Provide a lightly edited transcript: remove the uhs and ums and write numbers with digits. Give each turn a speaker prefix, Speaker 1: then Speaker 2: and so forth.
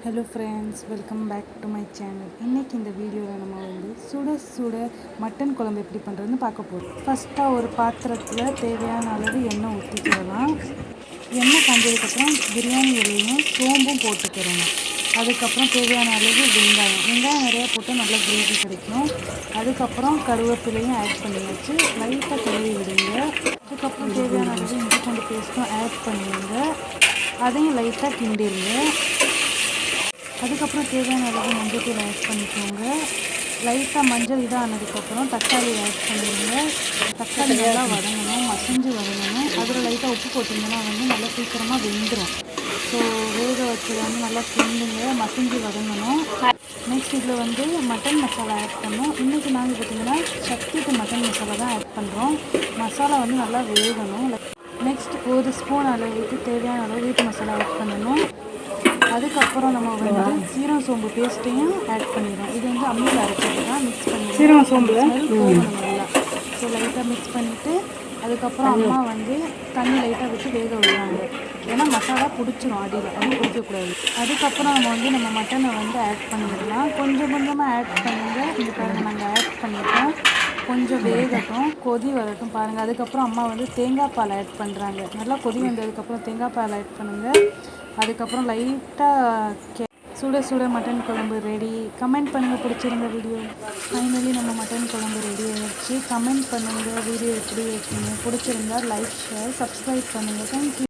Speaker 1: Hello friends, welcome back to my channel. இன்றைக்கி இந்த வீடியோவில் நம்ம சுட சுட மட்டன் குழம்பு எப்படி பண்ணுறதுன்னு பார்க்க போகிறோம். ஃபஸ்ட்டாக ஒரு பாத்திரத்தில் தேவையான அளவு எண்ணெய் ஊற்றிக்கிறலாம். எண்ணெய் காஞ்சதுக்கப்புறம் பிரியாணி இலையும் சோம்பும் போட்டுக்கிறோம். அதுக்கப்புறம் தேவையான அளவு வெங்காயம் நிறையா போட்டு நல்லா கிரேவி கிடைக்கும். அதுக்கப்புறம் கருவேப்பிலையும் ஆட் பண்ணியாச்சு. லைட்டாக கிளறி விடுங்க. அதுக்கப்புறம் தேவையான அளவு இஞ்சி பூண்டு பேஸ்ட்டும் ஆட் பண்ணிடுங்க. அதையும் லைட்டாக கிண்டிடுங்க. அதுக்கப்புறம் தேவையான அளவு மஞ்சள் ஆட் பண்ணிக்கோங்க. லைட்டாக மஞ்சள் ஆனதுக்கப்புறம் தக்காளி ஆட் பண்ணிடுங்க. தக்காளி நல்லா வதங்கணும், மசிஞ்சு வதங்கணும். அதில் லைட்டாக உப்பு போட்டிங்கன்னா நல்லா சீக்கிரமாக வெந்துடும். ஸோ வேக வச்சது நல்லா கிண்டுங்க, மசிஞ்சு வதங்கணும். நெக்ஸ்ட் இதில் மட்டன் மசாலா ஆட் பண்ணோம். இன்றைக்கி நாங்கள் பார்த்திங்கன்னா சக்திக்கு மட்டன் மசாலா தான் ஆட் பண்ணுறோம். மசாலா நல்லா வேகணும். நெக்ஸ்ட் ஒரு ஸ்பூன் அளவுக்கு தேவையான அளவு வீட்டு மசாலா ஆட் பண்ணணும். அதுக்கப்புறம் நம்ம சீரகம் சோம்பு பேஸ்ட்டையும் ஆட் பண்ணிடுறோம். இது அம்மியில் அரைச்சது தான். மிக்ஸ் பண்ணி
Speaker 2: சீரகம் சோம்பு
Speaker 1: ஸ்மெல் போகணும் நல்லா. ஸோ லைட்டாக மிக்ஸ் பண்ணிவிட்டு அதுக்கப்புறம் அம்மா தண்ணி லைட்டாக விட்டு வேக விடுறாங்க. ஏன்னா மசாலா பிடிச்சிரும், அடி பிடிக்கக்கூடாது. அதுக்கப்புறம் நம்ம மட்டனை ஆட் பண்ணிடலாம். கொஞ்சம் கொஞ்சமாக ஆட் பண்ணுங்கள். இது பாருங்கள், நாங்கள் ஆட் பண்ணிட்டோம். கொஞ்சம் வேகட்டும், கொதி வரட்டும் பாருங்கள். அதுக்கப்புறம் அம்மா தேங்காய் பால் ஆட் பண்ணுறாங்க. நல்லா கொதி வந்ததுக்கப்புறம் தேங்காய் பால் ஆட் பண்ணுங்கள். அதுக்கப்புறம் லைட்டாக சுட சுட மட்டன் குழம்பு ரெடி. கமெண்ட் பண்ணுங்கள் பிடிச்சிருந்த வீடியோ. ஃபைனலி நம்ம மட்டன் குழம்பு ரெடி ஆகிடுச்சு. கமெண்ட் பண்ணுங்கள் வீடியோ எப்படி இருக்குன்னு. பிடிச்சிருந்தா லைக், ஷேர், சப்ஸ்கிரைப் பண்ணுங்கள். தேங்க்யூ.